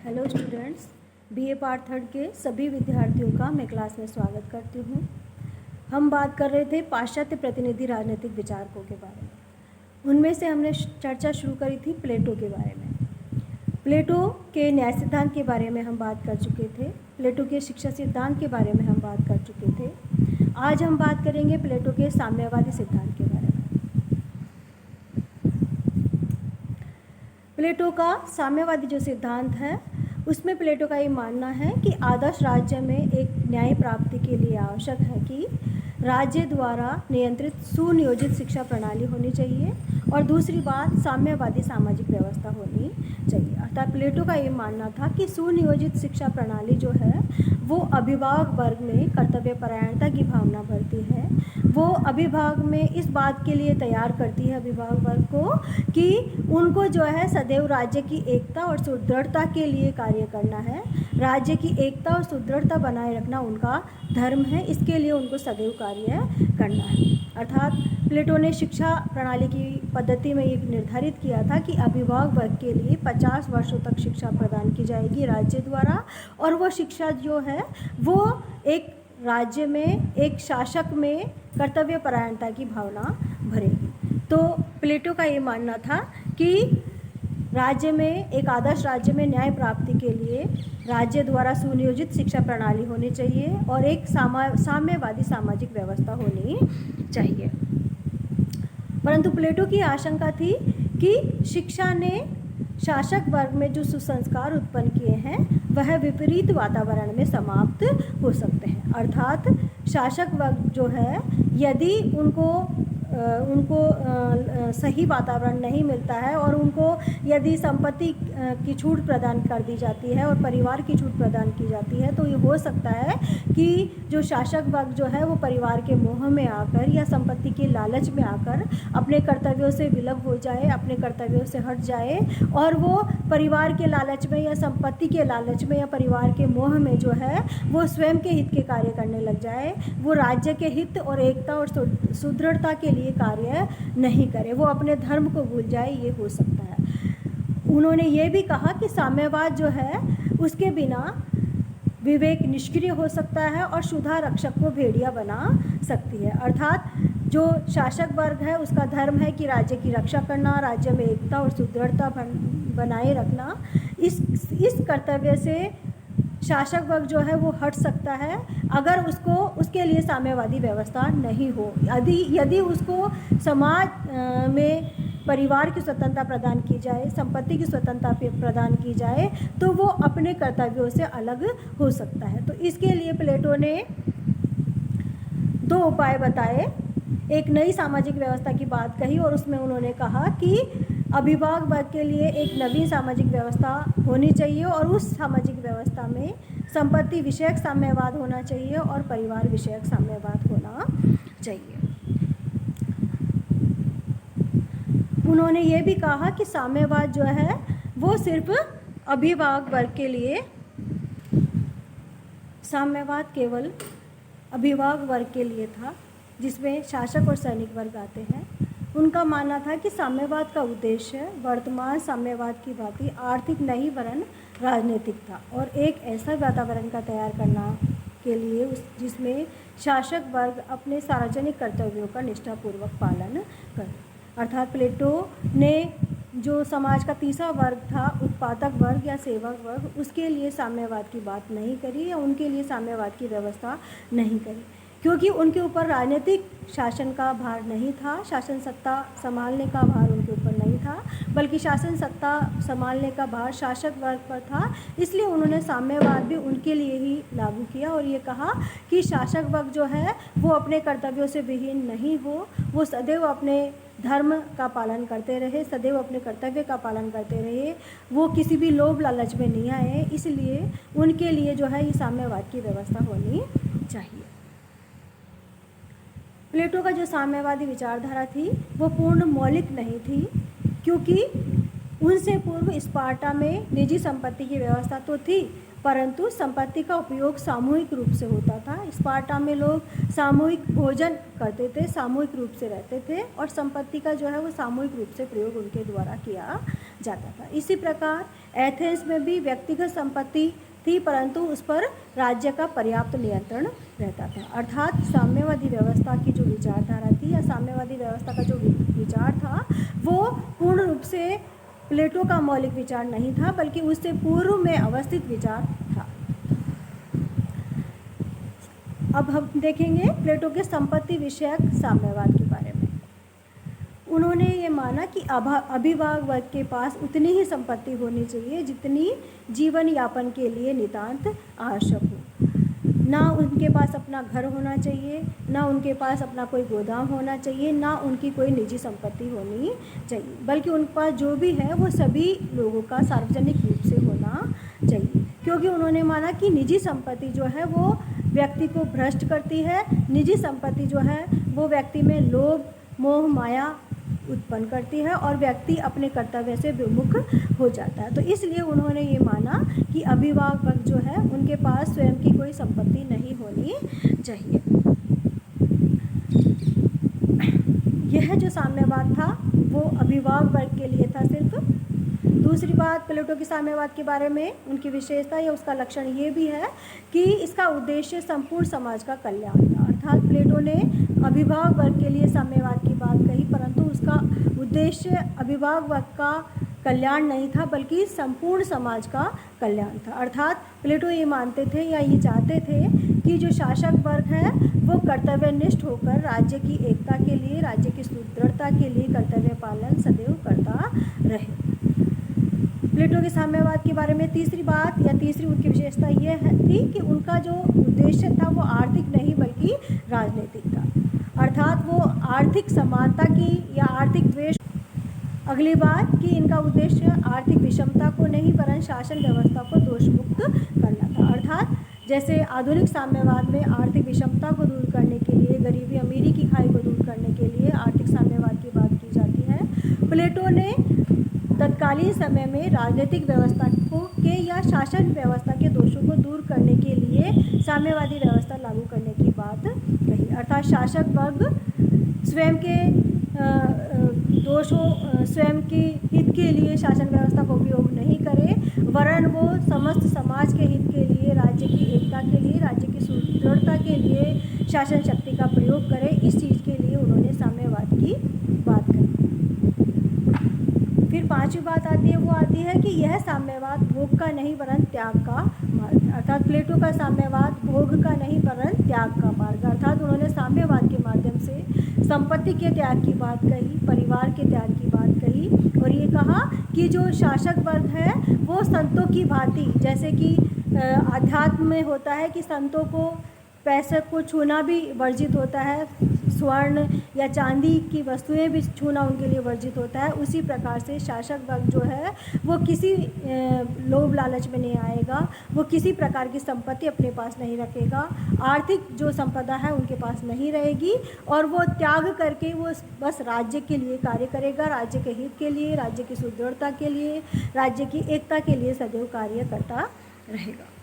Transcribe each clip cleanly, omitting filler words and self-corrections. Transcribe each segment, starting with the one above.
Hello students, BA part third के सभी विद्यार्थियों का मैं क्लास में स्वागत करती हूँ। हम बात कर रहे थे पाश्चात्य प्रतिनिधि राजनीतिक विचारकों के बारे में। उनमें से हमने चर्चा शुरू करी थी प्लेटो के बारे में। प्लेटो के न्याय सिद्धांत के बारे में हम बात कर चुके थे। प्लेटो के शिक्षा सिद्धांत के बारे में हम बात कर चुके थे। आज हम बात करेंगे प्लेटो के साम्यवादी सिद्धांत के बारे में। प्लेटो का साम्यवादी जो सिद्धांत है उसमें प्लेटो का ये मानना है कि आदर्श राज्य में एक न्याय प्राप्ति के लिए आवश्यक है कि राज्य द्वारा नियंत्रित सुनियोजित शिक्षा प्रणाली होनी चाहिए और दूसरी बात साम्यवादी सामाजिक व्यवस्था होनी चाहिए। अर्थात प्लेटो का ये मानना था कि सुनियोजित शिक्षा प्रणाली जो है वो अभिभावक वर्ग में कर्तव्यपरायणता की भावना भरती है। वो अभिभावक में इस बात के लिए तैयार करती है अभिभावक वर्ग को कि उनको जो है सदैव राज्य की एकता और सुदृढ़ता के लिए कार्य करना है। राज्य की एकता और सुदृढ़ता बनाए रखना उनका धर्म है, इसके लिए उनको सदैव कार्य करना है। अर्थात प्लेटो ने शिक्षा प्रणाली की पद्धति में ये निर्धारित किया था कि अभिभावक वर्ग के लिए 50 वर्षों तक शिक्षा प्रदान की जाएगी राज्य द्वारा, और वो शिक्षा जो है वो एक राज्य में, एक शासक में कर्तव्यपरायणता की भावना भरेगी। तो प्लेटो का ये मानना था कि राज्य में, एक आदर्श राज्य में न्याय प्राप्ति के लिए राज्य द्वारा सुनियोजित शिक्षा प्रणाली होनी चाहिए और एक साम्यवादी सामाजिक व्यवस्था होनी चाहिए। परंतु प्लेटो की आशंका थी कि शिक्षा ने शासक वर्ग में जो सुसंस्कार उत्पन्न किए हैं वह विपरीत वातावरण में समाप्त हो सकते हैं। अर्थात शासक वर्ग जो है यदि उनको सही वातावरण नहीं मिलता है और उनको यदि संपत्ति की छूट प्रदान कर दी जाती है और परिवार की छूट प्रदान की जाती है तो ये हो सकता है कि जो शासक वर्ग जो है वो परिवार के मोह में आकर या संपत्ति के लालच में आकर अपने कर्तव्यों से विलग हो जाए, अपने कर्तव्यों से हट जाए और वो परिवार के लालच में या संपत्ति के लालच में या परिवार के मोह में जो है वो स्वयं के हित के कार्य करने लग जाए। वो राज्य के हित और एकता और सुदृढ़ता के लिए कार्य नहीं करे, वो अपने धर्म को भूल जाए, ये हो सकता है। उन्होंने ये भी कहा कि साम्यवाद जो है उसके बिना विवेक निष्क्रिय हो सकता है और शुद्धा रक्षक को भेड़िया बना सकती है। अर्थात जो शासक वर्ग है उसका धर्म है कि राज्य की रक्षा करना, राज्य में एकता और सुदृढ़ता बनाए रखना। इस कर्तव्य से शासक वर्ग जो है वो हट सकता है अगर उसके लिए साम्यवादी व्यवस्था नहीं हो। यदि उसको समाज में परिवार की स्वतंत्रता प्रदान की जाए, संपत्ति की स्वतंत्रता प्रदान की जाए तो वो अपने कर्तव्यों से अलग हो सकता है। तो इसके लिए प्लेटो ने 2 उपाय बताए। एक नई सामाजिक व्यवस्था की बात कही और उसमें उन्होंने कहा कि अभिभावक वर्ग के लिए एक नवीन सामाजिक व्यवस्था होनी चाहिए और उस सामाजिक व्यवस्था में संपत्ति विषयक साम्यवाद होना चाहिए और परिवार विषयक साम्यवाद होना चाहिए। उन्होंने ये भी कहा कि साम्यवाद जो है वो सिर्फ अभिभावक वर्ग के लिए, साम्यवाद केवल अभिभावक वर्ग के लिए था जिसमें शासक और सैनिक वर्ग आते हैं। उनका मानना था कि साम्यवाद का उद्देश्य वर्तमान साम्यवाद की भांति आर्थिक नहीं वरन राजनीतिक था और एक ऐसा वातावरण का तैयार करना के लिए जिसमें शासक वर्ग अपने सार्वजनिक कर्तव्यों का निष्ठापूर्वक पालन करे। अर्थात प्लेटो ने जो समाज का तीसरा वर्ग था, उत्पादक वर्ग या सेवक वर्ग, उसके लिए साम्यवाद की बात नहीं करी या उनके लिए साम्यवाद की व्यवस्था नहीं करी, क्योंकि उनके ऊपर राजनीतिक शासन का भार नहीं था, शासन सत्ता संभालने का भार उनके ऊपर नहीं था, बल्कि शासन सत्ता संभालने का भार शासक वर्ग पर था। इसलिए उन्होंने साम्यवाद भी उनके लिए ही लागू किया और ये कहा कि शासक वर्ग जो है वो अपने कर्तव्यों से विहीन नहीं हो, वो सदैव अपने धर्म का पालन करते रहे, सदैव अपने कर्तव्य का पालन करते रहे, वो किसी भी लोभ लालच में नहीं आए। इसलिए उनके लिए जो है ये साम्यवाद की व्यवस्था होनी चाहिए। प्लेटो का जो साम्यवादी विचारधारा थी वो पूर्ण मौलिक नहीं थी, क्योंकि उनसे पूर्व स्पार्टा में निजी संपत्ति की व्यवस्था तो थी परंतु संपत्ति का उपयोग सामूहिक रूप से होता था। स्पार्टा में लोग सामूहिक भोजन करते थे, सामूहिक रूप से रहते थे और संपत्ति का जो है वो सामूहिक रूप से प्रयोग उनके द्वारा किया जाता था। इसी प्रकार एथेंस में भी व्यक्तिगत संपत्ति थी, परंतु उस पर राज्य का पर्याप्त नियंत्रण रहता था। अर्थात साम्यवादी व्यवस्था की जो विचारधारा थी या साम्यवादी व्यवस्था का जो विचार था वो पूर्ण रूप से प्लेटो का मौलिक विचार नहीं था, बल्कि उससे पूर्व में अवस्थित विचार था। अब हम देखेंगे प्लेटो के संपत्ति विषयक साम्यवाद के बारे में। उन्होंने ये माना कि अभिभावक वर्ग के पास उतनी ही संपत्ति होनी चाहिए जितनी जीवन यापन के लिए नितांत आवश्यक हो। ना उनके पास अपना घर होना चाहिए, ना उनके पास अपना कोई गोदाम होना चाहिए, ना उनकी कोई निजी संपत्ति होनी चाहिए, बल्कि उनके पास जो भी है वो सभी लोगों का सार्वजनिक रूप से होना चाहिए। क्योंकि उन्होंने माना कि निजी संपत्ति जो है वो व्यक्ति को भ्रष्ट करती है, निजी संपत्ति जो है वो व्यक्ति में लोभ, मोह, माया उत्पन्न करती है और व्यक्ति अपने कर्तव्य से विमुख हो जाता है। तो इसलिए उन्होंने ये माना कि अभिभावक जो है उनके पास स्वयं की कोई संपत्ति नहीं होनी चाहिए। यह जो साम्यवाद था वो अभिभावक वर्ग के लिए था सिर्फ। दूसरी बात प्लेटो के साम्यवाद के बारे में उनकी विशेषता या उसका लक्षण ये भी है कि इसका उद्देश्य संपूर्ण समाज का कल्याण था। अर्थात प्लेटो ने अभिभावक वर्ग के लिए साम्यवाद की बात कही, परंतु उसका उद्देश्य अभिभावक वर्ग का कल्याण नहीं था, बल्कि संपूर्ण समाज का कल्याण था। अर्थात प्लेटो ये मानते थे या ये चाहते थे कि जो शासक वर्ग है वो कर्तव्यनिष्ठ होकर राज्य की एकता के लिए, राज्य की सुदृढ़ता के लिए कर्तव्य पालन सदैव करता रहे। प्लेटो के साम्यवाद के बारे में तीसरी बात या तीसरी उनकी विशेषता ये थी कि उनका जो उद्देश्य था वो आर्थिक नहीं बल्कि राजनीतिक था। अर्थात वो आर्थिक समानता की या आर्थिक द्वेष। अगली बात कि इनका उद्देश्य आर्थिक विषमता को नहीं वरन शासन व्यवस्था को दोषमुक्त करना था। अर्थात जैसे आधुनिक साम्यवाद में आर्थिक विषमता को दूर करने के लिए, गरीबी अमीरी की खाई को दूर करने के लिए आर्थिक साम्यवाद की बात की जाती है, प्लेटो ने तत्कालीन समय में राजनीतिक व्यवस्था के या शासन व्यवस्था के दोषों को दूर करने के लिए साम्यवादी व्यवस्था लागू करने की बात कही। अर्थात शासक वर्ग स्वयं के दोषों, स्वयं के हित के लिए शासन व्यवस्था का उपयोग नहीं करे, वरन वो समस्त समाज के हित के लिए, राज्य की एकता के लिए, राज्य की सुदृढ़ता के लिए शासन शक्ति का प्रयोग करे। इस चीज़ के लिए उन्होंने साम्यवाद की बात कही। फिर पांचवी बात आती है, वो आती है कि यह साम्यवाद भोग का नहीं वरन त्याग का मार्ग है। अर्थात प्लेटो का साम्यवाद भोग का नहीं वरन त्याग का मार्ग। अर्थात उन्होंने साम्यवाद के माध्यम से संपत्ति के त्याग की बात कही, परिवार के त्याग की बात कही और ये कहा कि जो शासक वर्ग है वो संतों की भांति, जैसे कि अध्यात्म में होता है कि संतों को पैसे को छूना भी वर्जित होता है, स्वर्ण या चांदी की वस्तुएं भी छूना उनके लिए वर्जित होता है, उसी प्रकार से शासक वर्ग जो है वो किसी लोभ लालच में नहीं आएगा, वो किसी प्रकार की संपत्ति अपने पास नहीं रखेगा, आर्थिक जो संपदा है उनके पास नहीं रहेगी और वो त्याग करके वो बस राज्य के लिए कार्य करेगा, राज्य के हित के लिए, राज्य की सुदृढ़ता के लिए, राज्य की एकता के लिए सदैव कार्य करता रहेगा।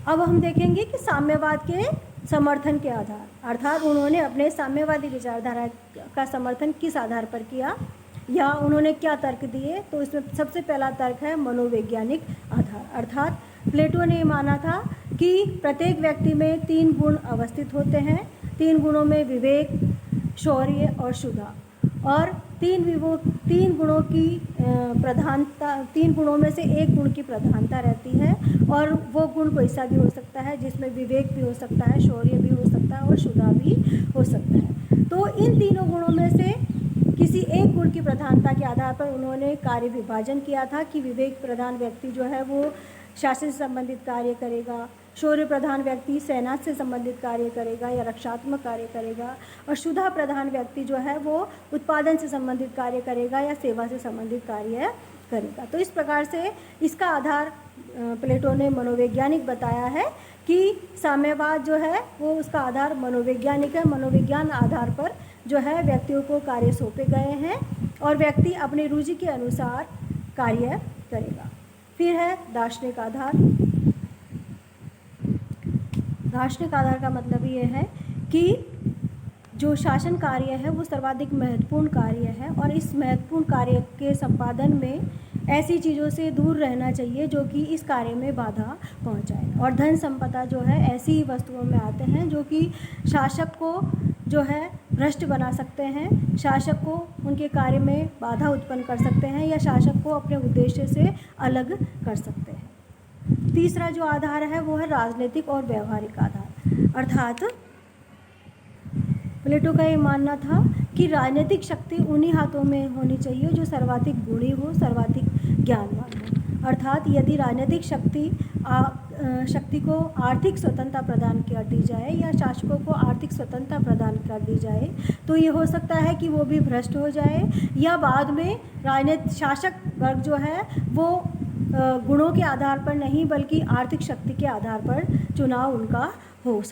अब हम देखेंगे कि साम्यवाद के समर्थन के आधार, अर्थात उन्होंने अपने साम्यवादी विचारधारा का समर्थन किस आधार पर किया या उन्होंने क्या तर्क दिए। तो इसमें सबसे पहला तर्क है मनोवैज्ञानिक आधार। अर्थात प्लेटो ने माना था कि प्रत्येक व्यक्ति में 3 गुण अवस्थित होते हैं, 3 गुणों में विवेक, शौर्य और शुदा, और 3 गुणों की प्रधानता, 3 गुणों में से 1 गुण की प्रधानता रहती है और वो गुण कोई सा भी हो सकता है, जिसमें विवेक भी हो सकता है, शौर्य भी हो सकता है और शुदा भी हो सकता है। तो इन तीनों गुणों में से किसी एक गुण की प्रधानता के आधार पर उन्होंने कार्य विभाजन किया था कि विवेक प्रधान व्यक्ति जो है वो शासन से संबंधित कार्य करेगा, शौर्य प्रधान व्यक्ति सेना से संबंधित कार्य करेगा या रक्षात्मक कार्य करेगा, और शुदा प्रधान व्यक्ति जो है वो उत्पादन से संबंधित कार्य करेगा या सेवा से संबंधित कार्य करेगा। तो इस प्रकार से इसका आधार प्लेटो ने मनोवैज्ञानिक बताया है कि साम्यवाद जो है वो उसका आधार मनोवैज्ञानिक है। मनोविज्ञान आधार पर जो है व्यक्तियों को कार्य सौंपे गए हैं और व्यक्ति अपनी रुचि के अनुसार कार्य करेगा। फिर है दार्शनिक आधार। दार्शनिक आधार का मतलब ये है कि जो शासन कार्य है वो सर्वाधिक महत्वपूर्ण कार्य है और इस महत्वपूर्ण कार्य के संपादन में ऐसी चीज़ों से दूर रहना चाहिए जो कि इस कार्य में बाधा पहुंचाए। और धन संपदा जो है ऐसी वस्तुओं में आते हैं जो कि शासक को जो है भ्रष्ट बना सकते हैं, शासक को उनके कार्य में बाधा उत्पन्न कर सकते हैं या शासक को अपने उद्देश्य से अलग कर सकते हैं। तीसरा जो आधार है वो है राजनीतिक और व्यवहारिक आधार। अर्थात प्लेटो का ये मानना था कि राजनीतिक शक्ति उन्हीं हाथों में होनी चाहिए जो सर्वाधिक गुणी हो, सर्वाधिक ज्ञानवान हो। अर्थात यदि राजनीतिक शक्ति को आर्थिक स्वतंत्रता प्रदान कर दी जाए या शासकों को आर्थिक स्वतंत्रता प्रदान कर दी जाए तो ये हो सकता है कि वो भी भ्रष्ट हो जाए या बाद में राजनीतिक शासक वर्ग जो है वो गुणों के आधार पर नहीं बल्कि आर्थिक शक्ति के आधार पर चुनाव उनका हो।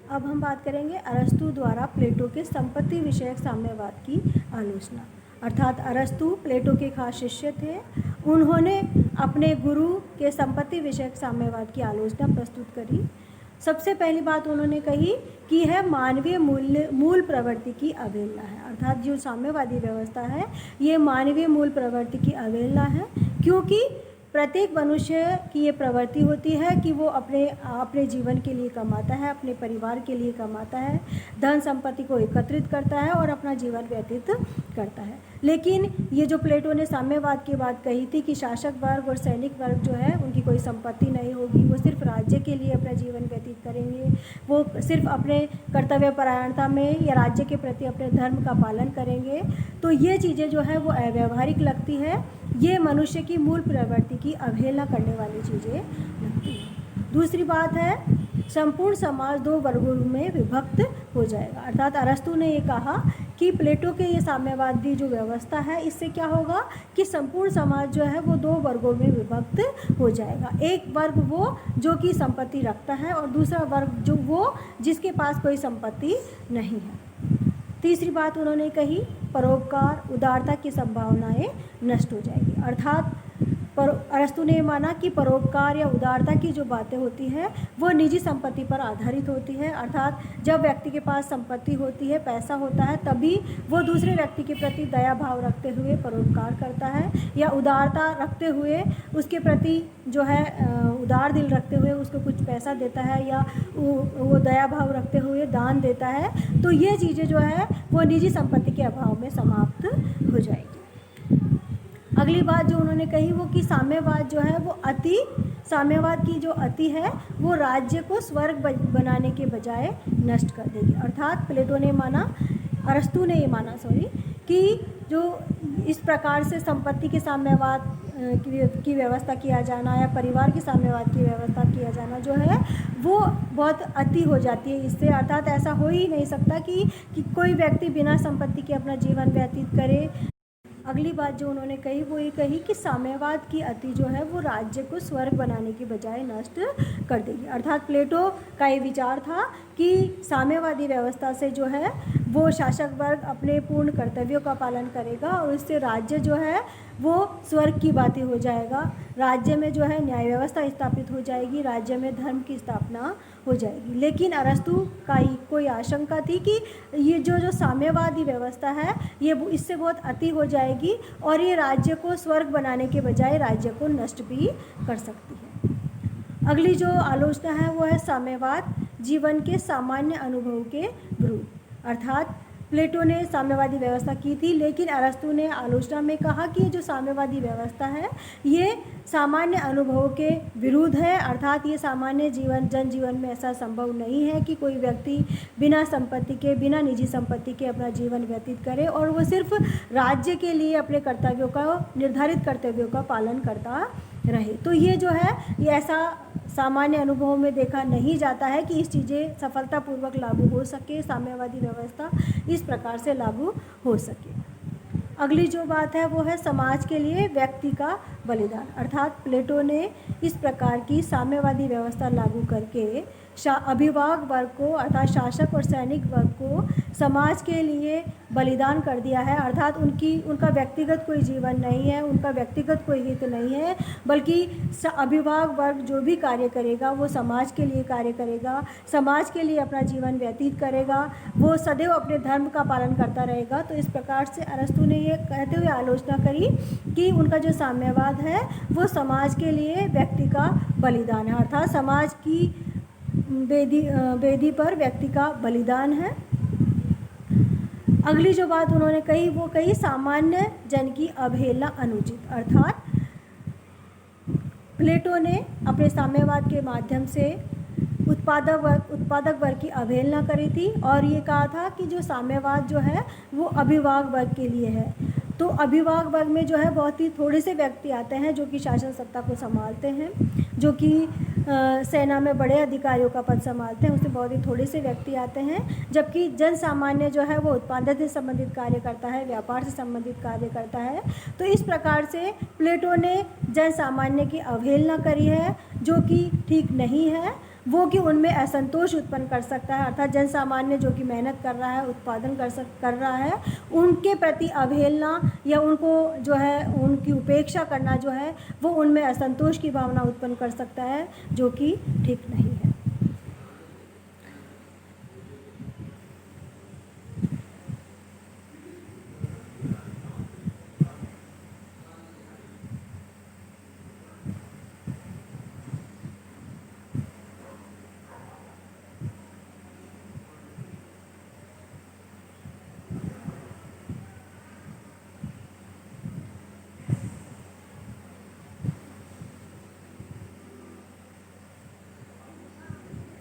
अब हम बात करेंगे अरस्तु द्वारा प्लेटो के संपत्ति विषयक साम्यवाद की आलोचना। अर्थात अरस्तु प्लेटो के खास शिष्य थे। उन्होंने अपने गुरु के संपत्ति विषयक साम्यवाद की आलोचना प्रस्तुत करी। सबसे पहली बात उन्होंने कही कि यह मानवीय मूल प्रवृत्ति की अवहेलना है। अर्थात जो साम्यवादी व्यवस्था है ये मानवीय मूल प्रवृत्ति की अवहेलना है, क्योंकि प्रत्येक मनुष्य की ये प्रवृत्ति होती है कि वो अपने जीवन के लिए कमाता है, अपने परिवार के लिए कमाता है, धन संपत्ति को एकत्रित करता है और अपना जीवन व्यतीत करता है। लेकिन ये जो प्लेटो ने साम्यवाद की बात कही थी कि शासक वर्ग और सैनिक वर्ग जो है उनकी कोई संपत्ति नहीं होगी, वो सिर्फ राज्य के लिए अपना जीवन व्यतीत करेंगे, वो सिर्फ अपने कर्तव्य परायणता में या राज्य के प्रति अपने धर्म का पालन करेंगे, तो ये चीज़ें जो है वो अव्यावहारिक लगती है। ये मनुष्य की मूल प्रवृत्ति की अवहेलना करने वाली चीज़ें लगती हैं। दूसरी बात है संपूर्ण समाज दो वर्गों में विभक्त हो जाएगा। अर्थात अरस्तु ने ये कहा कि प्लेटो के ये साम्यवादी जो व्यवस्था है इससे क्या होगा कि संपूर्ण समाज जो है वो दो वर्गों में विभक्त हो जाएगा। एक वर्ग वो जो कि संपत्ति रखता है और दूसरा वर्ग जो वो जिसके पास कोई संपत्ति नहीं है। तीसरी बात उन्होंने कही परोपकार उदारता की संभावनाएं नष्ट हो जाएगी। अर्थात अरस्तु ने माना कि परोपकार या उदारता की जो बातें होती हैं वो निजी संपत्ति पर आधारित होती है। अर्थात जब व्यक्ति के पास संपत्ति होती है, पैसा होता है, तभी वो दूसरे व्यक्ति के प्रति दया भाव रखते हुए परोपकार करता है या उदारता रखते हुए उसके प्रति जो है उदार दिल रखते हुए उसको कुछ पैसा देता है या वो दया भाव रखते हुए दान देता है। तो ये चीज़ें जो है वो निजी संपत्ति के अभाव में समाप्त हो जाएगी। अगली बात जो उन्होंने कही वो कि साम्यवाद जो है वो साम्यवाद की जो अति है वो राज्य को स्वर्ग बनाने के बजाय नष्ट कर देगी। अर्थात प्लेटो ने माना, अरस्तु ने ये माना कि जो इस प्रकार से संपत्ति के साम्यवाद की व्यवस्था किया जाना या परिवार के साम्यवाद की व्यवस्था किया जाना जो है वो बहुत अति हो जाती है इससे। अर्थात ऐसा हो ही नहीं सकता कि कोई व्यक्ति बिना संपत्ति के अपना जीवन व्यतीत करे। अगली बात जो उन्होंने कही वो ये कही कि साम्यवाद की अति जो है वो राज्य को स्वर्ग बनाने की बजाय नष्ट कर देगी। अर्थात प्लेटो का ये विचार था कि साम्यवादी व्यवस्था से जो है वो शासक वर्ग अपने पूर्ण कर्तव्यों का पालन करेगा और उससे राज्य जो है वो स्वर्ग की बातें हो जाएगा। राज्य में जो है न्याय व्यवस्था स्थापित हो जाएगी, राज्य में धर्म की स्थापना हो जाएगी। लेकिन अरस्तु का कोई आशंका थी कि ये जो साम्यवादी व्यवस्था है ये इससे बहुत अति हो जाएगी और ये राज्य को स्वर्ग बनाने के बजाय राज्य को नष्ट भी कर सकती है। अगली जो आलोचना है वो है साम्यवाद जीवन के सामान्य अनुभव के विरुद्ध। अर्थात प्लेटो ने साम्यवादी व्यवस्था की थी, लेकिन अरस्तु ने आलोचना में कहा कि जो साम्यवादी व्यवस्था है ये सामान्य अनुभवों के विरुद्ध है। अर्थात ये सामान्य जनजीवन में ऐसा संभव नहीं है कि कोई व्यक्ति बिना संपत्ति के, बिना निजी संपत्ति के अपना जीवन व्यतीत करे और वो सिर्फ राज्य के लिए अपने कर्तव्यों का, निर्धारित कर्तव्यों का पालन करता रहे। तो ये जो है ये ऐसा सामान्य अनुभवों में देखा नहीं जाता है कि इस चीज़ें सफलतापूर्वक लागू हो सके, साम्यवादी व्यवस्था इस प्रकार से लागू हो सके। अगली जो बात है वो है समाज के लिए व्यक्ति का बलिदान। अर्थात प्लेटो ने इस प्रकार की साम्यवादी व्यवस्था लागू करके अभिभावक वर्ग को अर्थात शासक और सैनिक वर्ग को समाज के लिए बलिदान कर दिया है, अर्थात उनका व्यक्तिगत कोई जीवन नहीं है, उनका व्यक्तिगत कोई हित नहीं है, बल्कि अभिभावक वर्ग जो भी कार्य करेगा वो समाज के लिए कार्य करेगा, समाज के लिए अपना जीवन व्यतीत करेगा, वो सदैव अपने धर्म का पालन करता रहेगा। तो इस प्रकार से अरस्तु ने ये कहते हुए आलोचना करी कि उनका जो साम्यवाद है वो समाज के लिए व्यक्ति का बलिदान है, अर्थात समाज की वेदी पर व्यक्ति का बलिदान है। अगली जो बात उन्होंने कही वो कही सामान्य जन की अवहेलना अनुचित, अर्थात प्लेटो ने अपने साम्यवाद के माध्यम से उत्पादक वर्ग की अवहेलना करी थी और ये कहा था कि जो साम्यवाद जो है वो अभिभावक वर्ग के लिए है। तो अभिभावक वर्ग में जो है बहुत ही थोड़े से व्यक्ति आते हैं जो कि शासन सत्ता को संभालते हैं, जो कि सेना में बड़े अधिकारियों का पद संभालते हैं, उसमें बहुत ही थोड़े से व्यक्ति आते हैं, जबकि जन सामान्य जो है वो उत्पादन से संबंधित कार्य करता है, व्यापार से संबंधित कार्य करता है। तो इस प्रकार से प्लेटो ने जन सामान्य की अवहेलना करी है, जो कि ठीक नहीं है, वो कि उनमें असंतोष उत्पन्न कर सकता है, अर्थात जन सामान्य जो कि मेहनत कर रहा है, उत्पादन कर रहा है, उनके प्रति अवहेलना या उनको जो है उनकी उपेक्षा करना जो है वो उनमें असंतोष की भावना उत्पन्न कर सकता है, जो कि ठीक नहीं है।